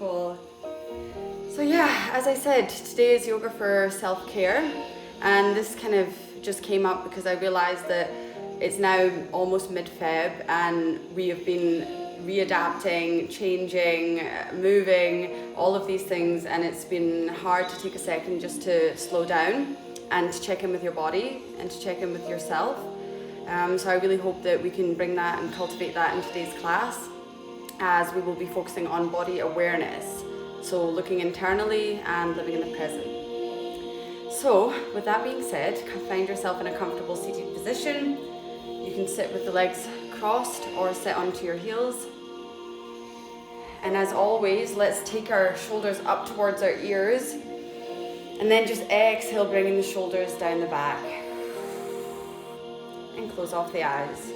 Cool. So yeah, as I said, today is yoga for self-care, and this kind of just came up because I realized that it's now almost mid-Feb and we have been readapting, changing, moving, all of these things, and it's been hard to take a second just to slow down and to check in with your body and to check in with yourself. So I really hope that we can bring that and cultivate that in today's class, as we will be focusing on body awareness. So looking internally and living in the present. So with that being said, find yourself in a comfortable seated position. You can sit with the legs crossed or sit onto your heels. And as always, let's take our shoulders up towards our ears. And then just exhale, bringing the shoulders down the back. And close off the eyes.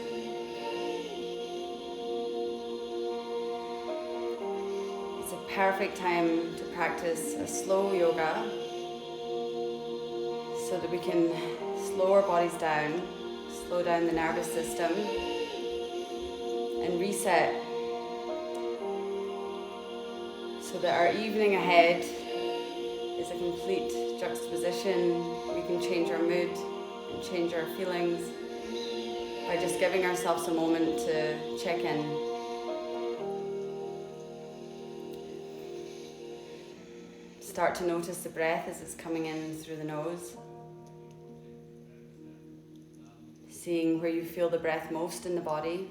It's a perfect time to practice a slow yoga so that we can slow our bodies down, slow down the nervous system, and reset so that our evening ahead is a complete juxtaposition. We can change our mood and change our feelings by just giving ourselves a moment to check in. Start to notice the breath as it's coming in through the nose. Seeing where you feel the breath most in the body.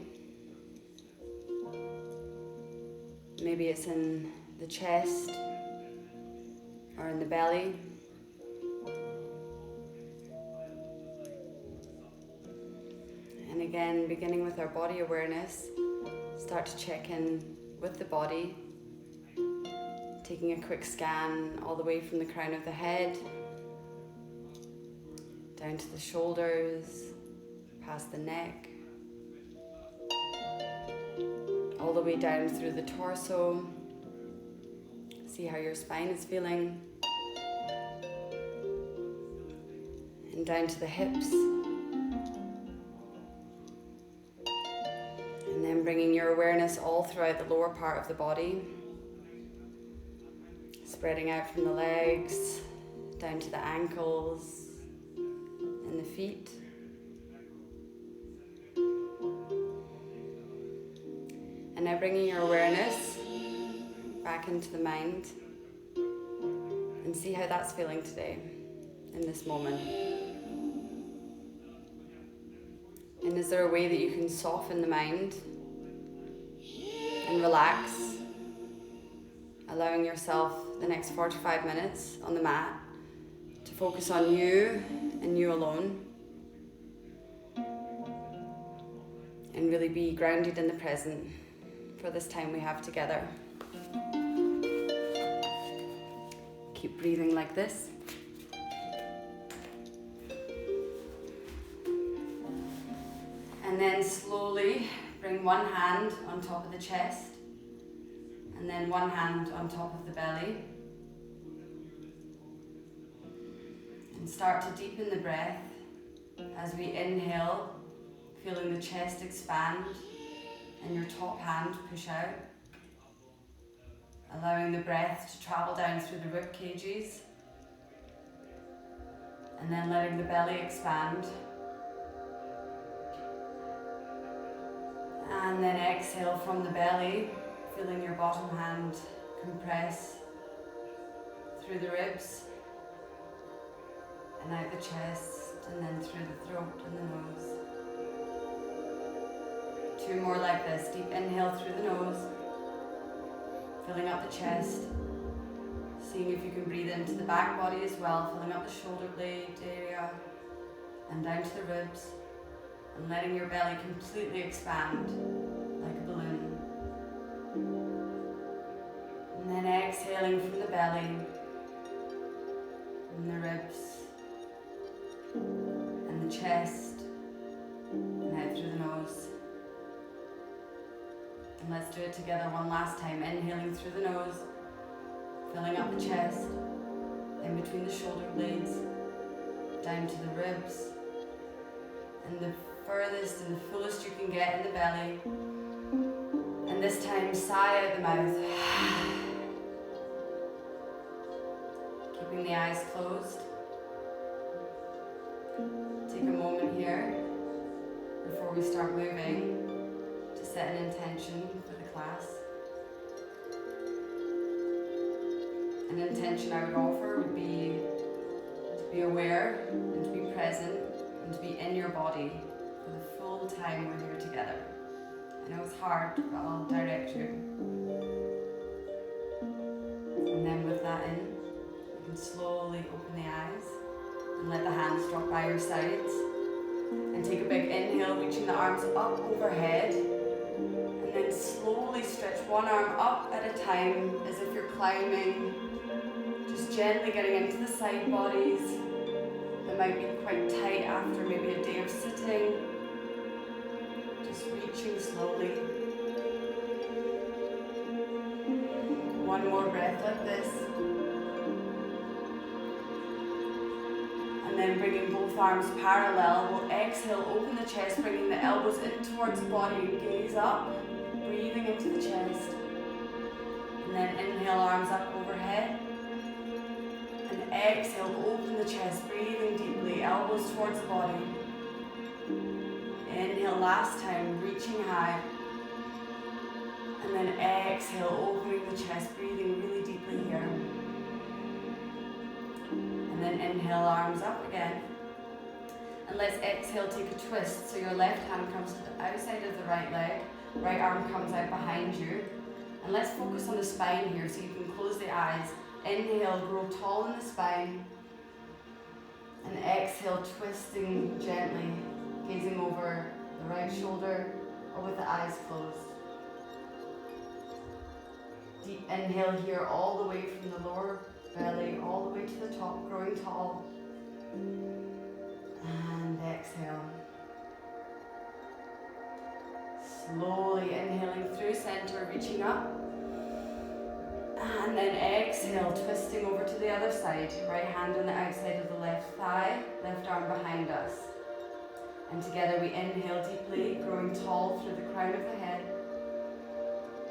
Maybe it's in the chest or in the belly. And again, beginning with our body awareness, start to check in with the body. Taking a quick scan all the way from the crown of the head, down to the shoulders, past the neck, all the way down through the torso. See how your spine is feeling. And down to the hips. And then bringing your awareness all throughout the lower part of the body. Spreading out from the legs, down to the ankles and the feet. And now bringing your awareness back into the mind and see how that's feeling today, in this moment. And is there a way that you can soften the mind and relax, allowing yourself the next 45 minutes on the mat to focus on you and you alone, and really be grounded in the present for this time we have together. Keep breathing like this. And then slowly bring one hand on top of the chest, and then one hand on top of the belly. And start to deepen the breath as we inhale, feeling the chest expand and your top hand push out. Allowing the breath to travel down through the rib cages. And then letting the belly expand. And then exhale from the belly, feeling your bottom hand compress through the ribs and out the chest, and then through the throat and the nose. 2 more like this. Deep inhale through the nose, filling up the chest, seeing if you can breathe into the back body as well, filling up the shoulder blade area and down to the ribs, and letting your belly completely expand like a balloon. And then exhaling from the belly and the ribs and the chest and out through the nose. And let's do it together one last time. Inhaling through the nose, filling up the chest, in between the shoulder blades, down to the ribs, and the furthest and the fullest you can get in the belly. And this time, sigh out the mouth. the eyes closed. Take a moment here before we start moving to set an intention for the class. An intention I would offer would be to be aware and to be present and to be in your body for the full time we're here together. I know it's hard, but I'll direct you. And then with that in, you can slowly open the eyes and let the hands drop by your sides. And take a big inhale, reaching the arms up overhead. And then slowly stretch one arm up at a time as if you're climbing. Just gently getting into the side bodies that might be quite tight after maybe a day of sitting. Just reaching slowly. One more breath like this. And then bringing both arms parallel, we'll exhale, open the chest, bringing the elbows in towards the body and gaze up, breathing into the chest. And then inhale, arms up overhead. And exhale, open the chest, breathing deeply, elbows towards the body. Inhale, last time, reaching high. And then exhale, opening the chest, breathing really deeply here. And then inhale, arms up again. And let's exhale, take a twist. So your left hand comes to the outside of the right leg, right arm comes out behind you. And let's focus on the spine here so you can close the eyes. Inhale, grow tall in the spine. And exhale, twisting gently, gazing over the right shoulder or with the eyes closed. Deep inhale here all the way from the lower belly all the way to the top, growing tall. And exhale. Slowly inhaling through center, reaching up. And then exhale, twisting over to the other side. Right hand on the outside of the left thigh, left arm behind us. And together we inhale deeply, growing tall through the crown of the head.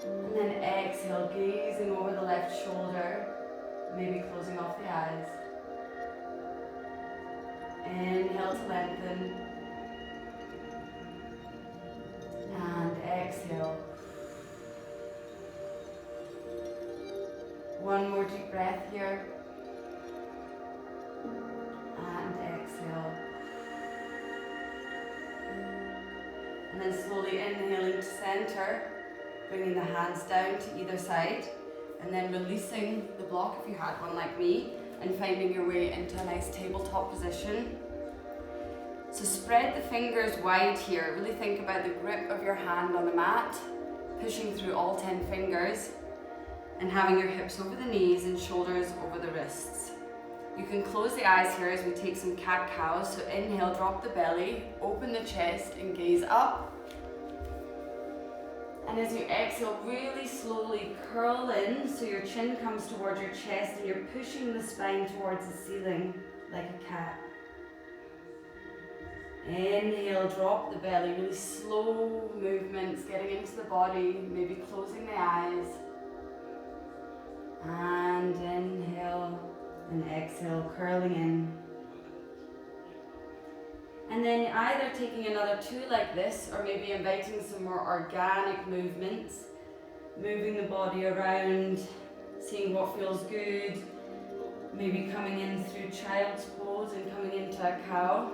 And then exhale, gazing over the left shoulder, maybe closing off the eyes. Inhale to lengthen. And exhale. One more deep breath here. And exhale. And then slowly inhaling to center, bringing the hands down to either side, and then releasing the block if you had one like me, and finding your way into a nice tabletop position. So spread the fingers wide here. Really think about the grip of your hand on the mat, pushing through all 10 fingers, and having your hips over the knees and shoulders over the wrists. You can close the eyes here as we take some cat-cows. So inhale, drop the belly, open the chest and gaze up. And as you exhale, really slowly curl in so your chin comes towards your chest and you're pushing the spine towards the ceiling like a cat. Inhale, drop the belly, really slow movements, getting into the body, maybe closing the eyes. And inhale and exhale, curling in. And then either taking another two like this, or maybe inviting some more organic movements, moving the body around, seeing what feels good, maybe coming in through child's pose and coming into a cow,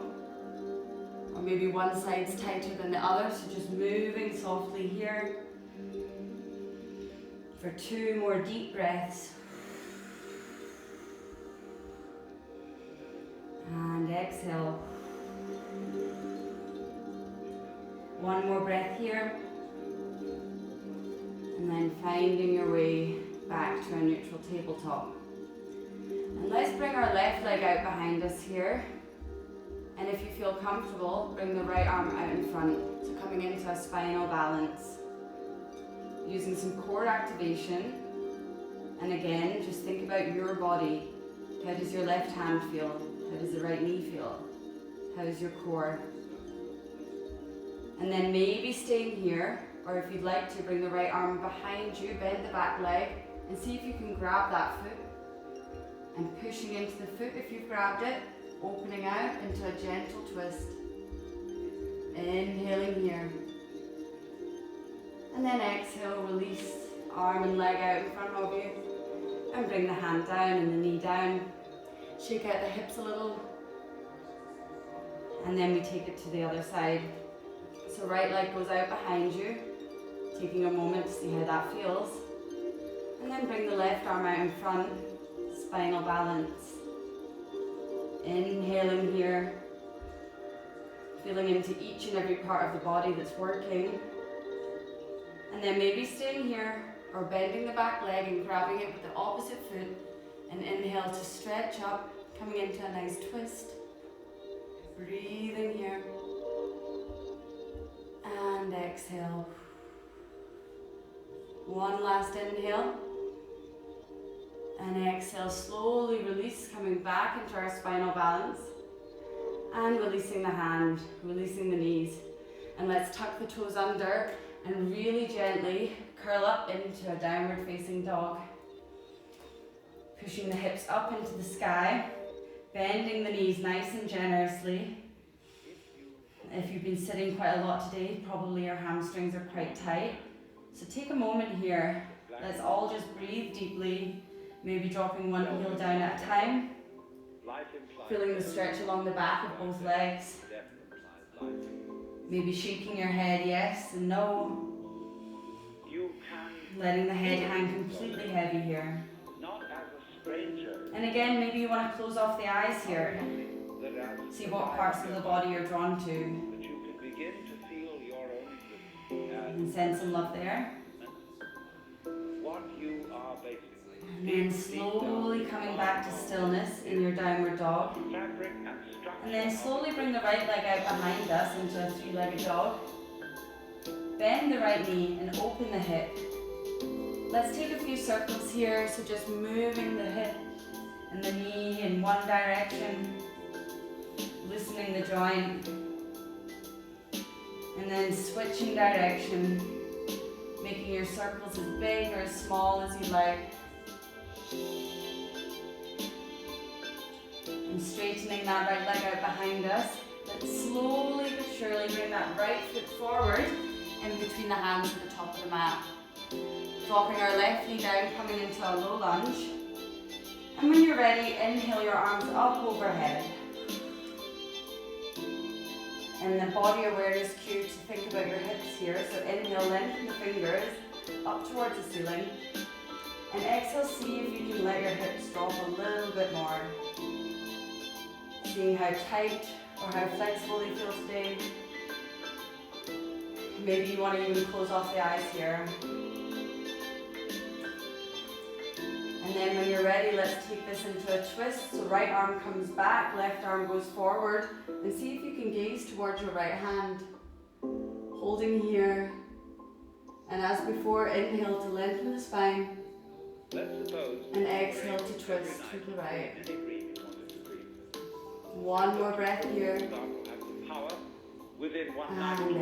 or maybe one side's tighter than the other, so just moving softly here for two more deep breaths. And exhale. One more breath here. And then finding your way back to a neutral tabletop. And let's bring our left leg out behind us here. And if you feel comfortable, bring the right arm out in front. So coming into a spinal balance. Using some core activation. And again, just think about your body. How does your left hand feel? How does the right knee feel? How is your core? And then maybe staying here, or if you'd like to, bring the right arm behind you, bend the back leg, and see if you can grab that foot. And pushing into the foot if you've grabbed it, opening out into a gentle twist. Inhaling here. And then exhale, release, arm and leg out in front of you. And bring the hand down and the knee down. Shake out the hips a little. And then we take it to the other side. So right leg goes out behind you, taking a moment to see how that feels. And then bring the left arm out in front, spinal balance. Inhaling here, feeling into each and every part of the body that's working. And then maybe staying here or bending the back leg and grabbing it with the opposite foot. And inhale to stretch up, coming into a nice twist. Breathing here. And exhale. One last inhale. And exhale, slowly release, coming back into our spinal balance. And releasing the hand, releasing the knees. And let's tuck the toes under and really gently curl up into a downward facing dog. Pushing the hips up into the sky, bending the knees nice and generously. If you've been sitting quite a lot today, probably your hamstrings are quite tight. So take a moment here. Let's all just breathe deeply, maybe dropping one heel down at a time. Feeling the stretch along the back of both legs. Maybe shaking your head yes and no. Letting the head hang completely heavy here. And again, maybe you want to close off the eyes here. See what parts of the body you're drawn to. And send some love there. And then slowly coming back to stillness in your downward dog. And then slowly bring the right leg out behind us into a three-legged dog. Bend the right knee and open the hip. Let's take a few circles here, so just moving the hip and the knee in one direction, loosening the joint, and then switching direction, making your circles as big or as small as you like. And straightening that right leg out behind us. Let's slowly but surely bring that right foot forward in between the hands at the top of the mat. Dropping our left knee down, coming into a low lunge. And when you're ready, inhale your arms up overhead. And the body awareness cue to think about your hips here. So inhale, lengthen the fingers up towards the ceiling. And exhale, see if you can let your hips drop a little bit more. Seeing how tight or how flexible they feel today. Maybe you want to even close off the eyes here. And then when you're ready, let's take this into a twist. So right arm comes back, left arm goes forward. And see if you can gaze towards your right hand. Holding here. And as before, inhale to lengthen the spine. And exhale to twist to the right. One more breath here. And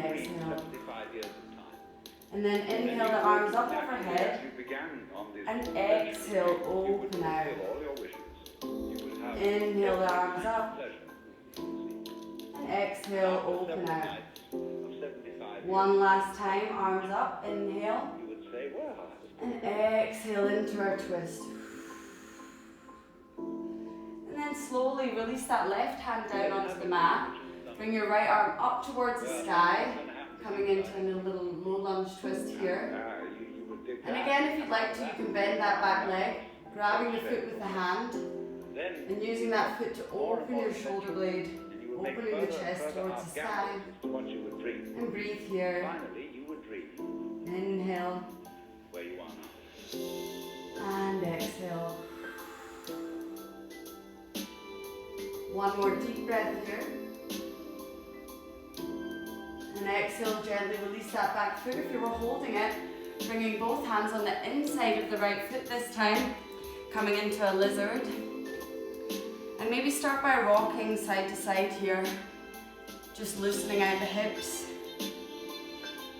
exhale. And then inhale the arms up overhead. And exhale, open out. Inhale the arms up. And exhale, open out. One last time, arms up, inhale. And exhale into our twist. And then slowly release that left hand down onto the mat. Bring your right arm up towards the sky, coming into a little low lunge twist here. And again, if you'd like to, you can bend that back leg, grabbing the foot with the hand, and using that foot to open your shoulder blade, opening the chest towards the sky. And breathe here. Inhale. And exhale. One more deep breath here. And exhale, gently release that back foot if you were holding it. Bringing both hands on the inside of the right foot this time. Coming into a lizard. And maybe start by rocking side to side here. Just loosening out the hips.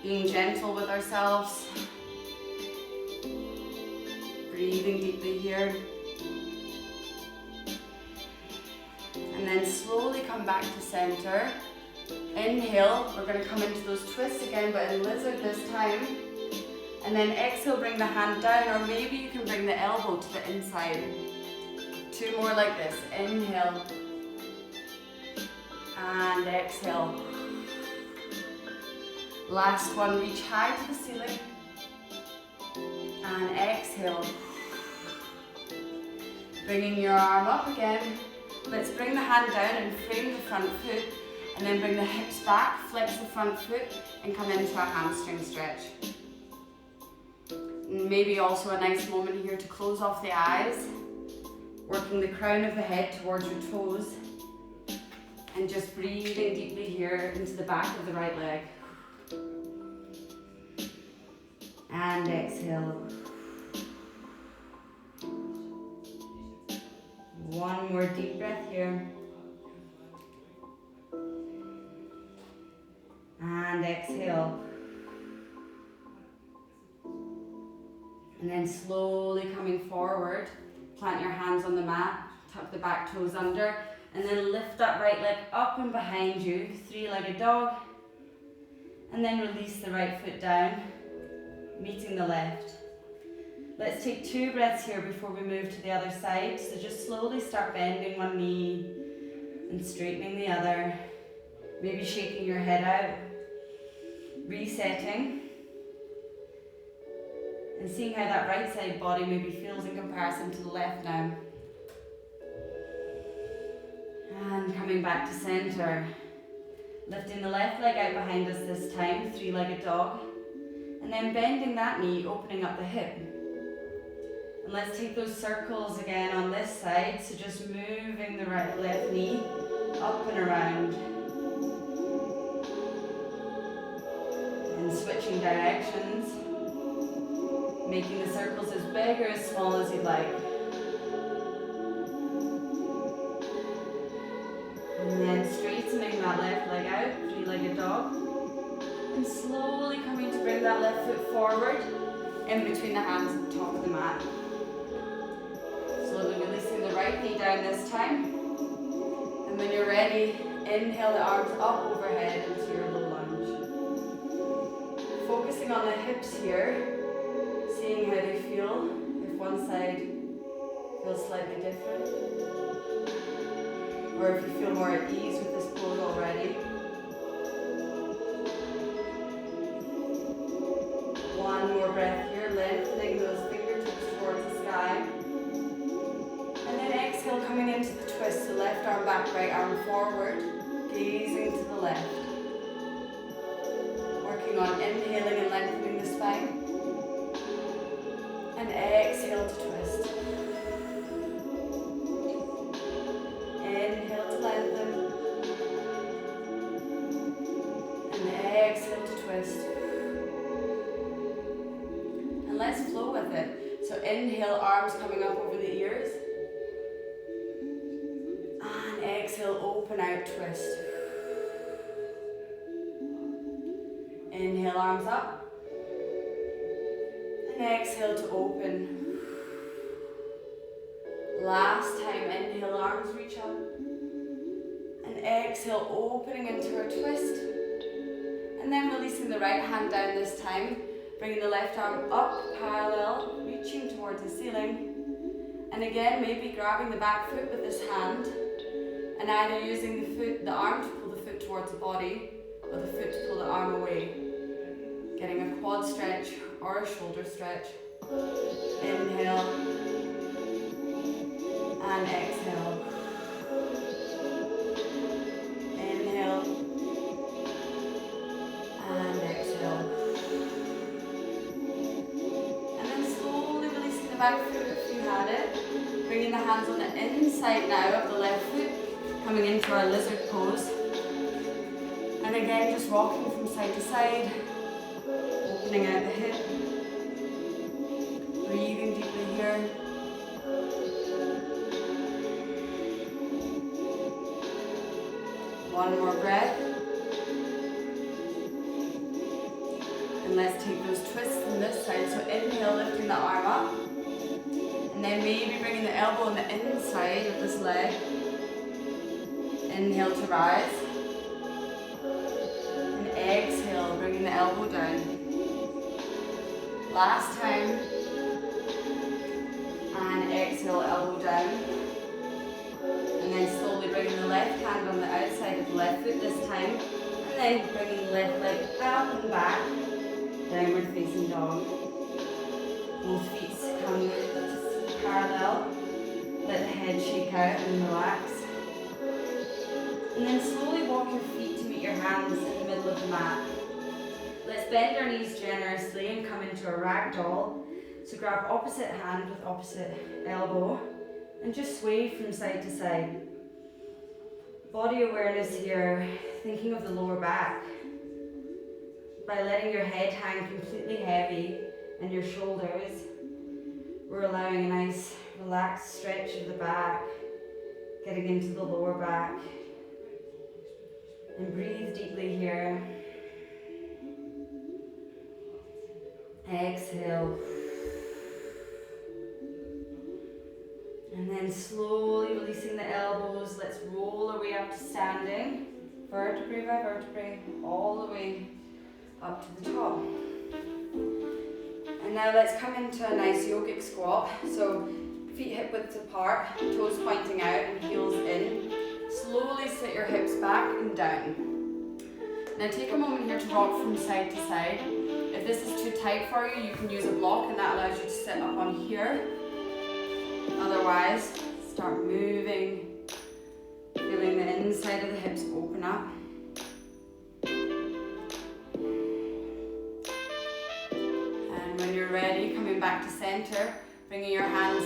Being gentle with ourselves. Breathing deeply here. then slowly come back to center. Inhale, we're going to come into those twists again, but in lizard this time. And then exhale, bring the hand down, or maybe you can bring the elbow to the inside. 2 more like this. Inhale. And exhale. Last one, reach high to the ceiling. And exhale. Bringing your arm up again. Let's bring the hand down and frame the front foot. And then bring the hips back, flex the front foot, and come into a hamstring stretch. And maybe also a nice moment here to close off the eyes, working the crown of the head towards your toes, and just breathing deeply here into the back of the right leg. And exhale. One more deep breath here. And exhale. And then slowly coming forward, plant your hands on the mat, tuck the back toes under, and then lift that right leg up and behind you, 3-legged dog. And then release the right foot down, meeting the left. Let's take 2 breaths here before we move to the other side. So just slowly start bending one knee and straightening the other. Maybe shaking your head out. Resetting. And seeing how that right side body maybe feels in comparison to the left now. And coming back to center. Lifting the left leg out behind us this time, 3-legged dog. And then bending that knee, opening up the hip. And let's take those circles again on this side. So just moving the left knee up and around. And switching directions. Making the circles as big or as small as you'd like. And then straightening that left leg out, 3-legged dog. And slowly coming to bring that left foot forward in between the hands at the top of the mat. Slowly releasing the right knee down this time. And when you're ready, inhale the arms up overhead into your low lunge. Focusing on the hips here. Seeing how they feel, if one side feels slightly different, or if you feel more at ease with this pose already. One more breath here, lengthening those fingertips towards the sky. And then exhale, coming into the twist, so left arm back, right arm forward, gazing to the left. Working on inhaling and lengthening the spine. And exhale to twist. Inhale to lengthen. And exhale to twist. And let's flow with it. So inhale, arms coming up over the ears. And exhale, open out, twist. Inhale, arms up. Exhale to open. Last time, inhale, arms reach up. And exhale, opening into our twist. And then releasing the right hand down this time. Bringing the left arm up, parallel, reaching towards the ceiling. And again, maybe grabbing the back foot with this hand. And either using the arm to pull the foot towards the body, or the foot to pull the arm away. Getting a quad stretch or a shoulder stretch. Inhale and exhale. Inhale and exhale. And then slowly releasing the back foot if you had it. Bringing the hands on the inside now of the left foot, coming into our lizard pose. And again, just rocking from side to side. Opening out the hip, breathing deeply here. One more breath. And let's take those twists on this side. So inhale, lifting the arm up. And then maybe bringing the elbow on the inside of this leg. Inhale to rise. And exhale, bringing the elbow down. Last time. And exhale, elbow down. And then slowly bringing the left hand on the outside of the left foot this time. And then bringing the left leg up and back. Downward facing dog. Both feet come parallel. Let the head shake out and relax. And then slowly walk your feet to meet your hands in the middle of the mat. Let's bend our knees generously and come into a ragdoll. So grab opposite hand with opposite elbow and just sway from side to side. Body awareness here, thinking of the lower back. By letting your head hang completely heavy and your shoulders, we're allowing a nice relaxed stretch of the back, getting into the lower back. And breathe deeply here. Exhale. And then slowly releasing the elbows. Let's roll our way up to standing. Vertebrae by vertebrae, all the way up to the top. And now let's come into a nice yogic squat. So feet hip width apart, toes pointing out and heels in. Slowly sit your hips back and down. Now take a moment here to rock from side to side. If this is too tight for you, you can use a block and that allows you to sit up on here. Otherwise, start moving, feeling the inside of the hips open up. And when you're ready, coming back to center, bringing your hands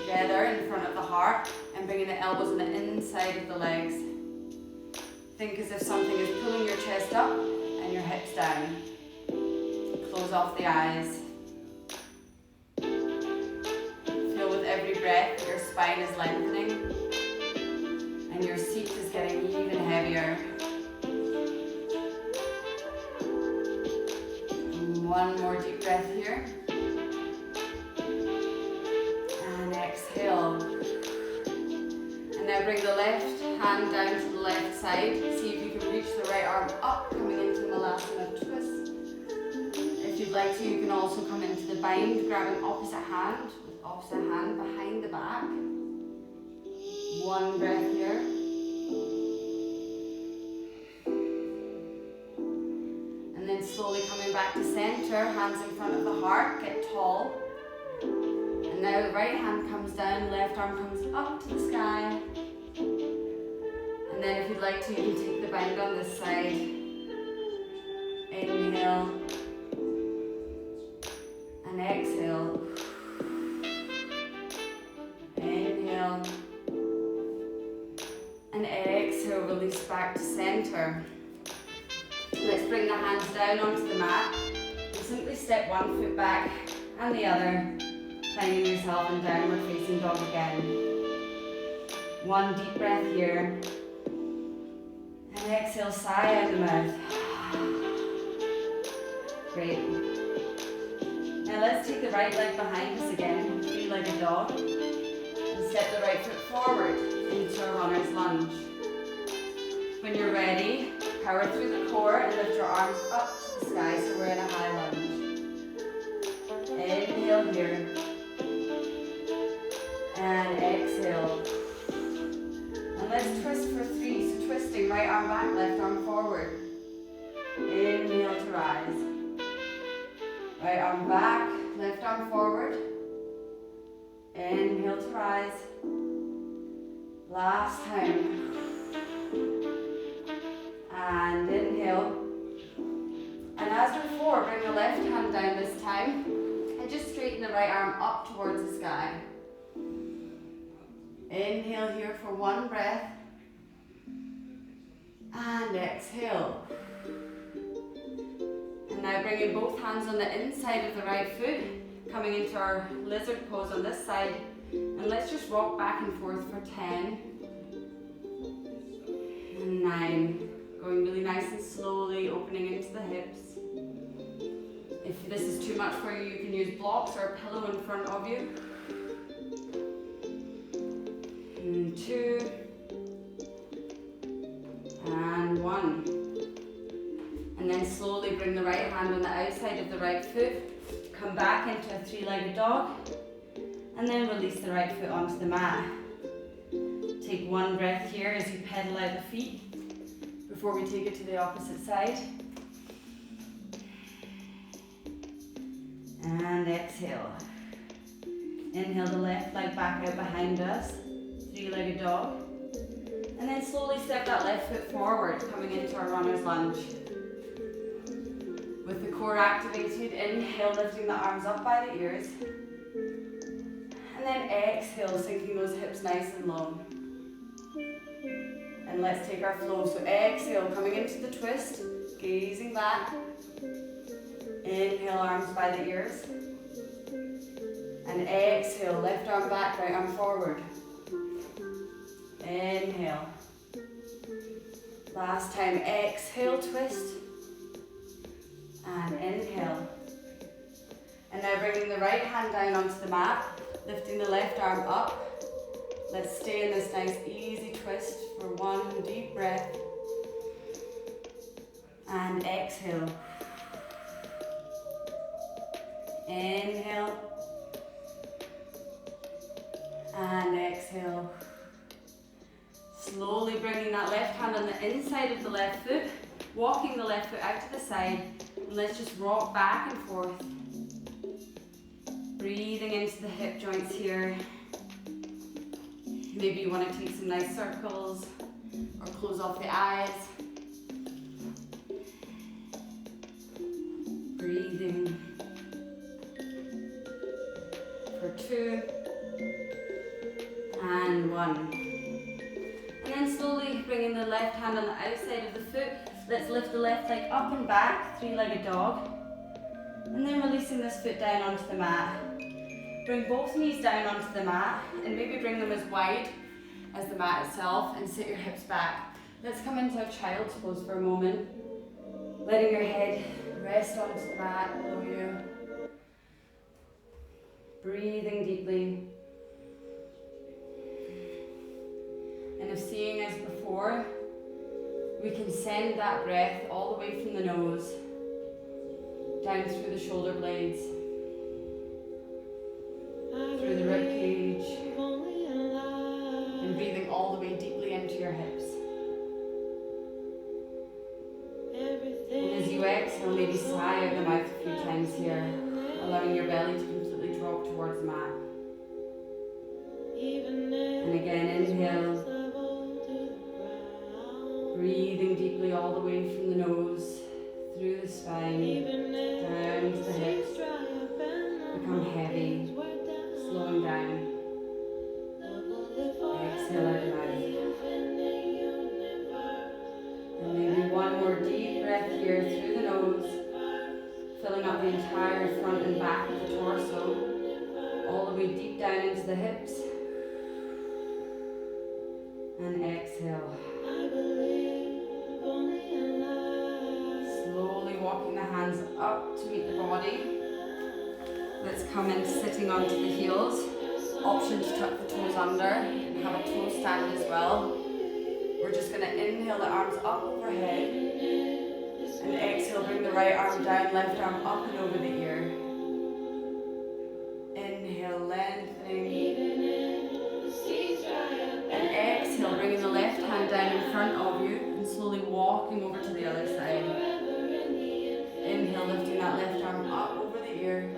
together in front of the heart and bringing the elbows on the inside of the legs. Think as if something is pulling your chest up and your hips down. Close off the eyes. Feel with every breath that your spine is lengthening and your seat is getting even heavier. And one more deep breath here. And exhale. And now bring the left hand down to the left side. See if you can reach the right arm up, coming into Malasana twist. If you'd like to, you can also come into the bind, grabbing opposite hand with opposite hand behind the back. One breath here. And then slowly coming back to center, hands in front of the heart, get tall. And now the right hand comes down, left arm comes up to the sky. And then if you'd like to, you can take the bind on this side. Inhale. And exhale. Inhale. And exhale, release back to center. Let's bring the hands down onto the mat. And simply step one foot back and the other, finding yourself in downward facing dog again. One deep breath here. And exhale, sigh out the mouth. Great. Now let's take the right leg behind us again, three-legged dog, and step the right foot forward into a runner's lunge. When you're ready, power through the core and lift your arms up to the sky so we're in a high lunge. Inhale here. And exhale. And let's twist for 3, so twisting, right arm back, left arm forward. Inhale to rise. Right arm back, left arm forward. Inhale to rise. Last time. And inhale. And as before, bring the left hand down this time. And just straighten the right arm up towards the sky. Inhale here for one breath. And exhale. And now bringing both hands on the inside of the right foot, coming into our lizard pose on this side. And let's just rock back and forth for 10. And 9. Going really nice and slowly, opening into the hips. If this is too much for you, you can use blocks or a pillow in front of you. And 2. bring the right hand on the outside of the right foot, come back into a three-legged dog, and then release the right foot onto the mat. Take one breath here as you pedal out the feet before we take it to the opposite side. And exhale. Inhale the left leg back out behind us, three-legged dog. And then slowly step that left foot forward, coming into our runner's lunge. With the core activated, inhale, lifting the arms up by the ears. And then exhale, sinking those hips nice and long. And let's take our flow. So exhale, coming into the twist, gazing back. Inhale, arms by the ears. And exhale, left arm back, right arm forward. Inhale. Last time, exhale, twist. And inhale. And now bringing the right hand down onto the mat, lifting the left arm up. Let's stay in this nice easy twist for one deep breath. And exhale. Inhale. And exhale. Slowly bringing that left hand on the inside of the left foot, walking the left foot out to the side, and let's just rock back and forth. Breathing into the hip joints here. Maybe you want to take some nice circles or close off the eyes. Breathing for 2 and 1. And then slowly bringing the left hand on the outside of the foot. Let's lift the left leg up and back, three-legged dog. And then releasing this foot down onto the mat. Bring both knees down onto the mat and maybe bring them as wide as the mat itself and sit your hips back. Let's come into a child's pose for a moment. Letting your head rest onto the mat below you. Breathing deeply. And if seeing as before, we can send that breath all the way from the nose down through the shoulder blades, through the rib cage, and breathing all the way deeply into your hips. And as you exhale, maybe sigh out the mouth a few times here, allowing your belly to completely drop towards the mat. And again, inhale. Breathing deeply all the way from the nose, through the spine, down to the hips. Become heavy, slowing down. Exhale out the mouth. And maybe one more deep breath here through the nose, filling up the entire front and back of the torso, all the way deep down into the hips. And exhale. Slowly walking the hands up to meet the body. Let's come in sitting onto the heels. Option to tuck the toes under and have a toe stand as well. We're just going to inhale the arms up overhead and exhale, bring the right arm down, left arm up and over the ear. Inhale, lengthening. And exhale, bringing the left hand down in front of you and slowly walking over to the other side. Inhale, lifting that left arm up over the ear.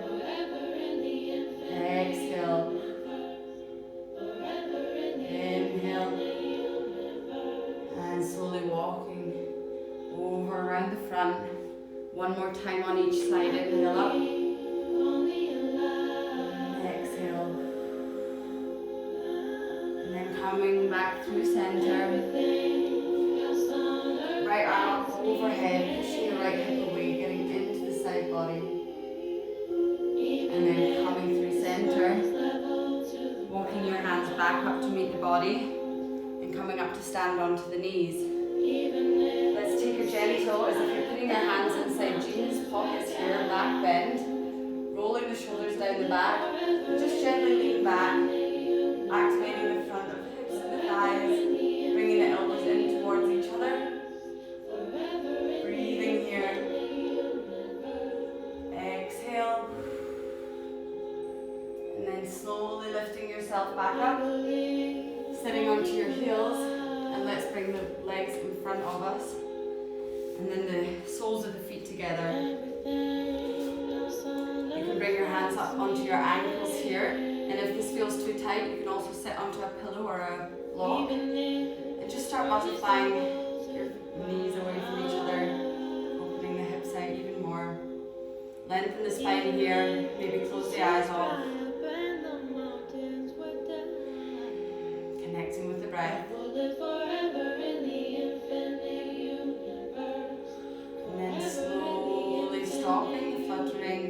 Exhale. Inhale. And slowly walking over around the front. One more time on each side. Inhale up. Exhale. And then coming back through center. Right arm up overhead, pushing the right hip away, getting into the side body. And then coming through center, walking your hands back up to meet the body, and coming up to stand onto the knees. Let's take a gentle, as if you're putting your hands inside jeans pockets here, back bend, rolling the shoulders down the back, and just gently lean back, activating the front of the hips and the thighs, bringing the elbows in towards each other. Breathing here. slowly lifting yourself back up, sitting onto your heels, and let's bring the legs in front of us. And then the soles of the feet together. You can bring your hands up onto your ankles here. And if this feels too tight, you can also sit onto a pillow or a block. And just start butterflying your knees away from each other, opening the hips out even more. Lengthen the spine here, maybe close the eyes off. Connecting with the breath. And then slowly stopping the fluttering.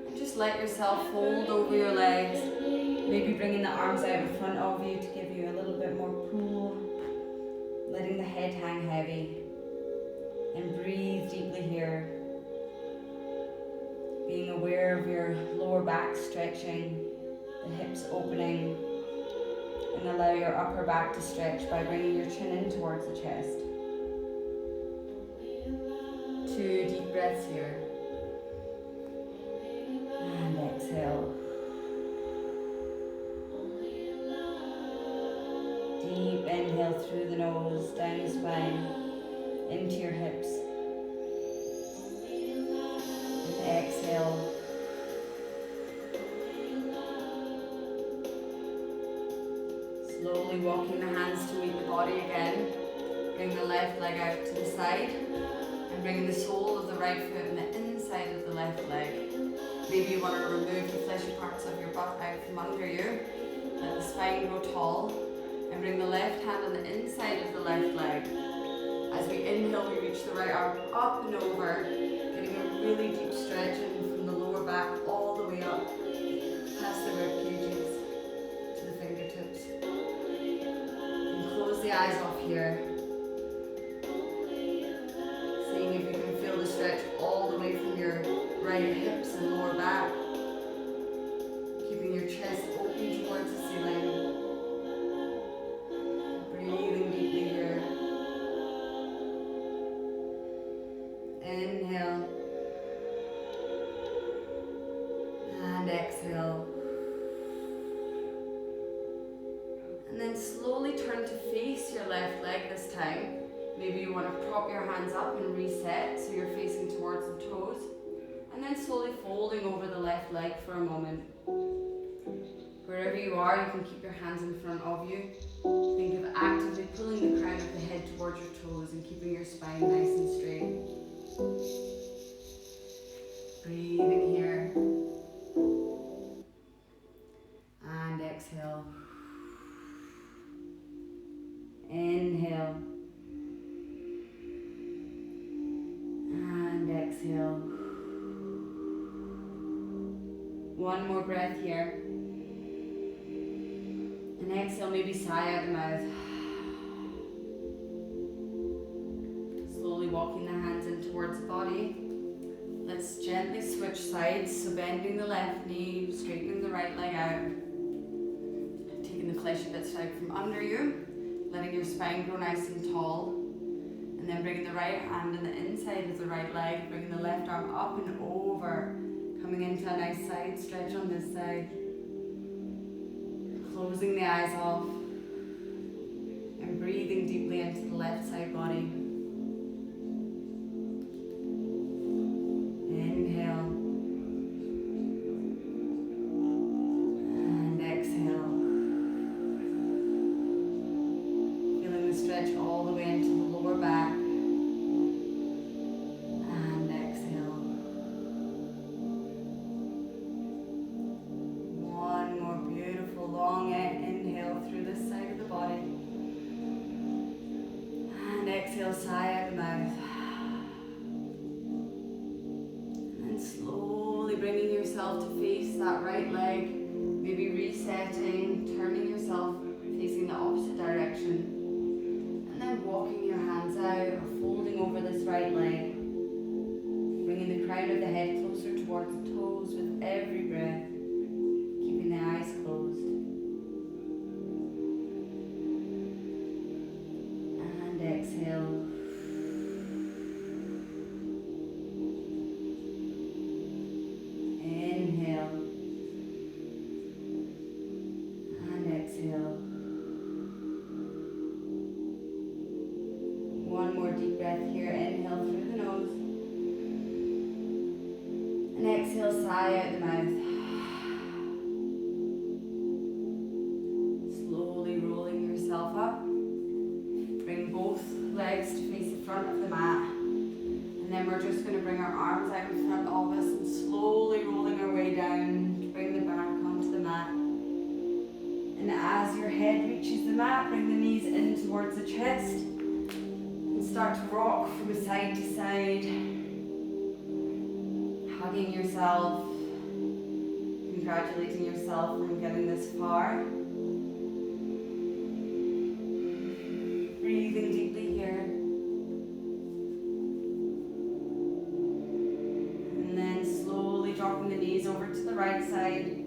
And just let yourself fold over your legs. Maybe bringing the arms out in front of you to give you a little bit more pull. Letting the head hang heavy. And breathe deeply here. Being aware of your lower back stretching, the hips opening, and allow your upper back to stretch by bringing your chin in towards the chest. 2 deep breaths here. And exhale. Deep inhale through the nose, down the spine, into your hips. Exhale. Slowly walking the hands to meet the body again. Bring the left leg out to the side and bring the sole of the right foot and the inside of the left leg. Maybe you want to remove the fleshy parts of your butt out from under you. Let the spine grow tall and bring the left hand on the inside of the left leg. As we inhale, we reach the right arm up and over, getting a really deep stretch in from the lower back all the way up, past the rib cages to the fingertips. And close the eyes off here. Seeing if you can feel the stretch all the way from your right hips and lower back. Keeping your chest open towards the ceiling. Breathing deeply here. Inhale. And exhale. And then slowly turn to face your left leg this time. Maybe you want to prop your hands up and reset so you're facing towards the toes. And then slowly folding over the left leg for a moment. Wherever you are, you can keep your hands in front of you. Think of actively pulling the crown of the head towards your toes and keeping your spine nice and straight. Breathing here. And exhale. Inhale. And exhale. One more breath here. And exhale, maybe sigh out the mouth. Slowly walking the hands in towards the body. Let's gently switch sides, so bending the left knee, straightening the right leg out. Taking the fleshy bits out from under you, letting your spine grow nice and tall. And then bringing the right hand on the inside of the right leg, bringing the left arm up and over, coming into a nice side stretch on this side. Closing the eyes off and breathing deeply into the left side body. Inhale and exhale. Feeling the stretch all the way into the lower back. And exhale. One more beautiful long inhale through this side of the body. And exhale, sigh out the mouth. Slowly bringing yourself to face that right leg, maybe resetting, turning yourself facing the opposite direction, and then walking your hands out or folding over this right leg, bringing the crown of the head closer towards the toes with every breath, keeping the eyes closed. And exhale. just going to bring our arms out in front of us and slowly rolling our way down to bring the back onto the mat. And as your head reaches the mat, bring the knees in towards the chest and start to rock from side to side, hugging yourself, congratulating yourself on getting this far. Breathing deeply here. And then slowly dropping the knees over to the right side.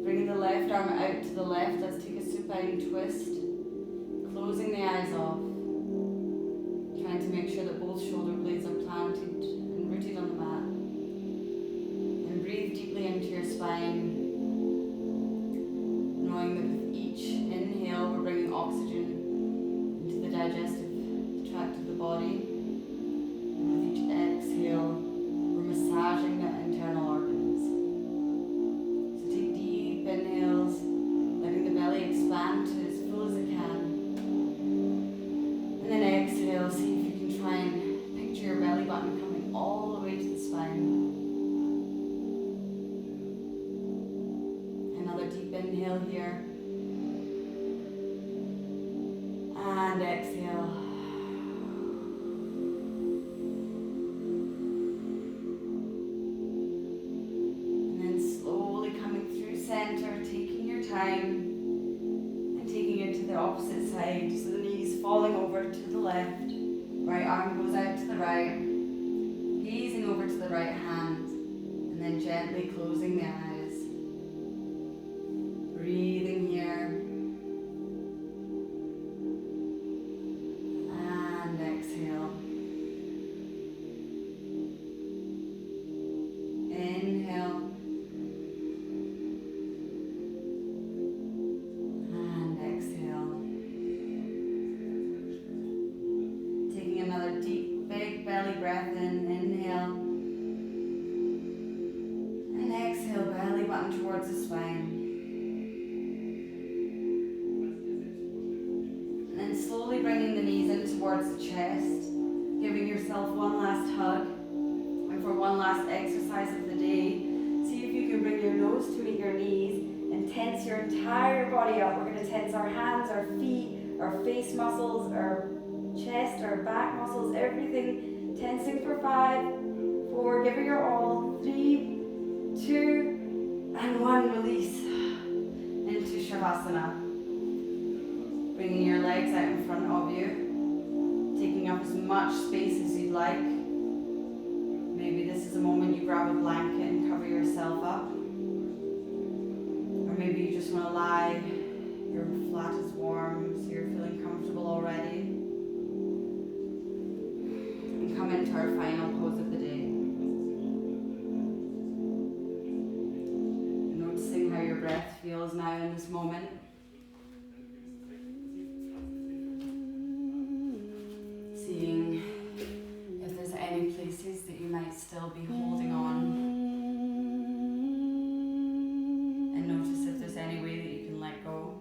Bringing the left arm out to the left. Let's take a supine twist. Closing the eyes off. Trying to make sure that both shoulder blades are planted and rooted on the mat. And breathe deeply into your spine. Knowing that with each inhale we're bringing oxygen into the digestive tract of the body. And with each exhale we're massaging the internal organs. Inhales, letting the belly expand to as full as it can. And then exhale, see if you can try and picture your belly button coming all the way to the spine. Another deep inhale here. And exhale. Center, taking your time and taking it to the opposite side. So the knees falling over to the left, right arm goes out to the right, gazing over to the right hand, and then gently closing the eyes. Breathing here. And exhale. Inhale. Breath in, inhale, and exhale, belly button towards the spine. And then slowly bringing the knees in towards the chest, giving yourself one last hug. And for one last exercise of the day, see if you can bring your nose to meet your knees and tense your entire body up. We're going to tense our hands, our feet, our face muscles, our chest, our back muscles, everything. Tensing for 5, 4, give it your all, 3, 2, and 1, release into Shavasana. Bringing your legs out in front of you, taking up as much space as you'd like. Maybe this is a moment you grab a blanket and cover yourself up. Or maybe you just want to lie, your flat is warm, so you're feeling comfortable already. Come into our final pose of the day. Noticing how your breath feels now in this moment. Seeing if there's any places that you might still be holding on. And notice if there's any way that you can let go.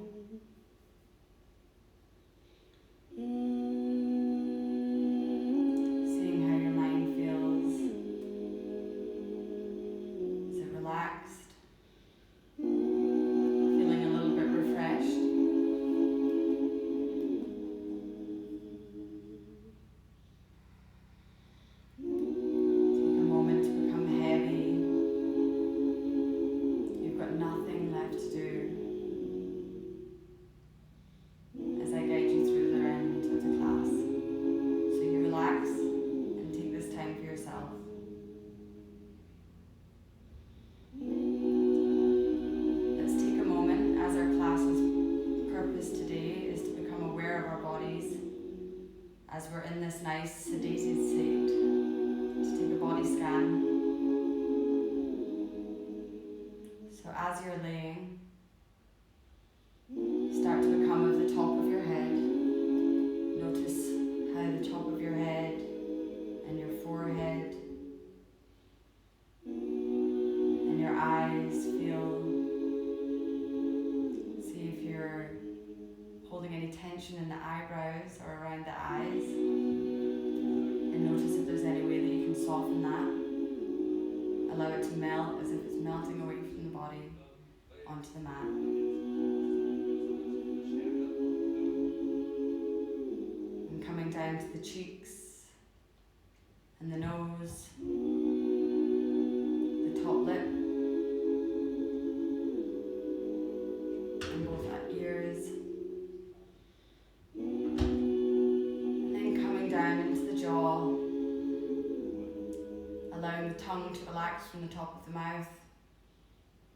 As we're in this nice sedated state, to take a body scan. So as you're laying, start to become of the top of your head. Notice how the top of your head and your forehead and your eyes feel. See if you're holding any tension in the eyebrows or around the eyes. And And notice if there's any way that you can soften that. Allow it to melt as if it's melting away from the body onto the mat. And coming down to the cheeks and the nose, the top lip, and both ears. And then coming down into the jaw, allowing the tongue to relax from the top of the mouth.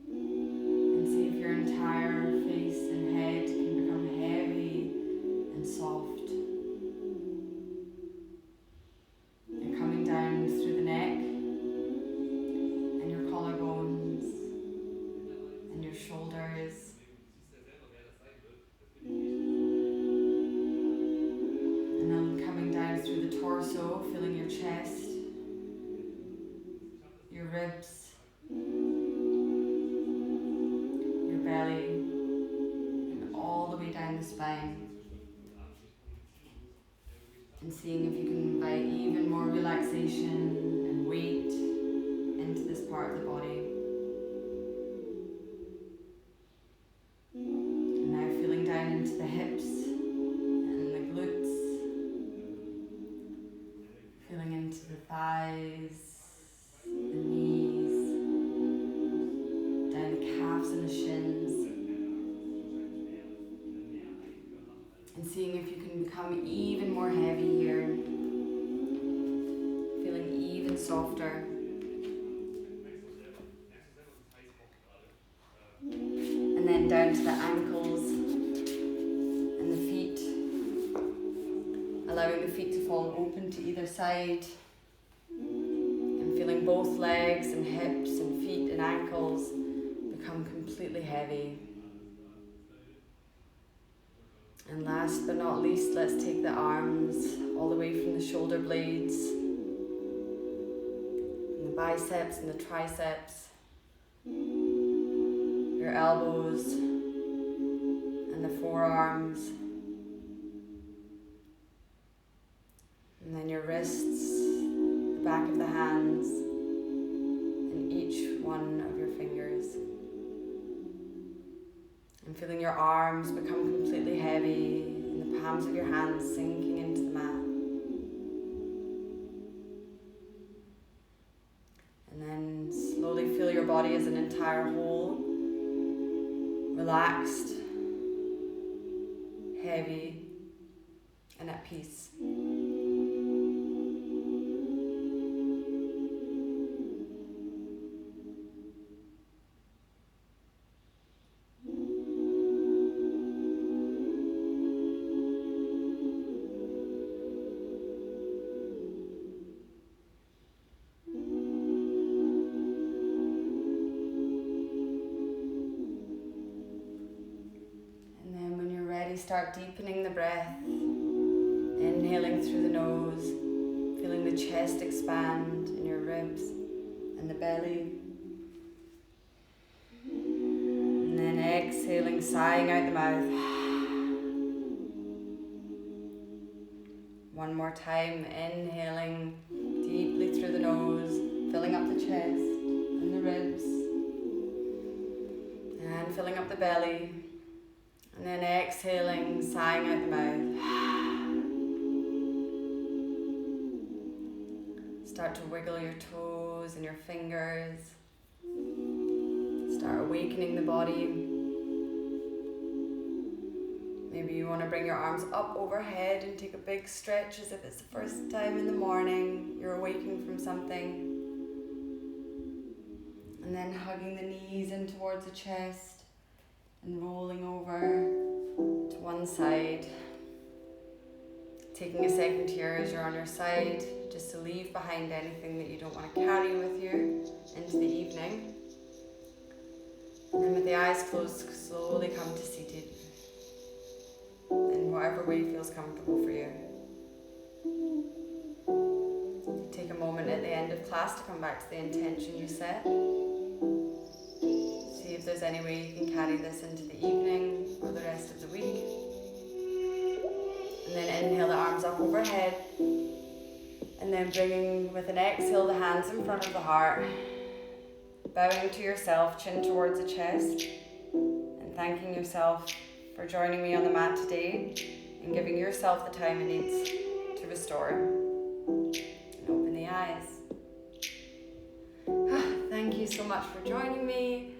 And see if your entire face and head can become heavy and soft. And coming down through the neck and your collarbones and your shoulders. And then coming down through the torso, feeling your chest, your ribs, your belly, and all the way down the spine. And seeing if you can invite even more relaxation and weight into this part of the body. And now feeling down into the hips and the glutes, feeling into the thighs, the knees, down the calves and the shins, and seeing if you can become even more heavy here, feeling even softer. And then down to the ankles and the feet, allowing the feet to fall open to either side. Feeling both legs and hips and feet and ankles become completely heavy. And last but not least, let's take the arms all the way from the shoulder blades, and the biceps and the triceps, your elbows and the forearms, and then your wrists, the back of the hands, and each one of your fingers. And feeling your arms become completely heavy, and the palms of your hands sinking into the mat. And then slowly feel your body as an entire whole, relaxed, heavy, and at peace. Start deepening the breath, inhaling through the nose, feeling the chest expand in your ribs and the belly. And then exhaling, sighing out the mouth. One more time, inhaling deeply through the nose, filling up the chest and the ribs, and filling up the belly. And then exhaling, sighing out the mouth. Start to wiggle your toes and your fingers. Start awakening the body. Maybe you want to bring your arms up overhead and take a big stretch as if it's the first time in the morning you're awaking from something. And then hugging the knees in towards the chest. And rolling over to one side. Taking a second here as you're on your side, just to leave behind anything that you don't want to carry with you into the evening. And then with the eyes closed, slowly come to seated in whatever way feels comfortable for you. Take a moment at the end of class to come back to the intention you set. See if there's any way you can carry this into the evening or the rest of the week. And then inhale the arms up overhead. And then bringing with an exhale the hands in front of the heart, bowing to yourself, chin towards the chest, and thanking yourself for joining me on the mat today and giving yourself the time it needs to restore. And open the eyes. Thank you so much for joining me.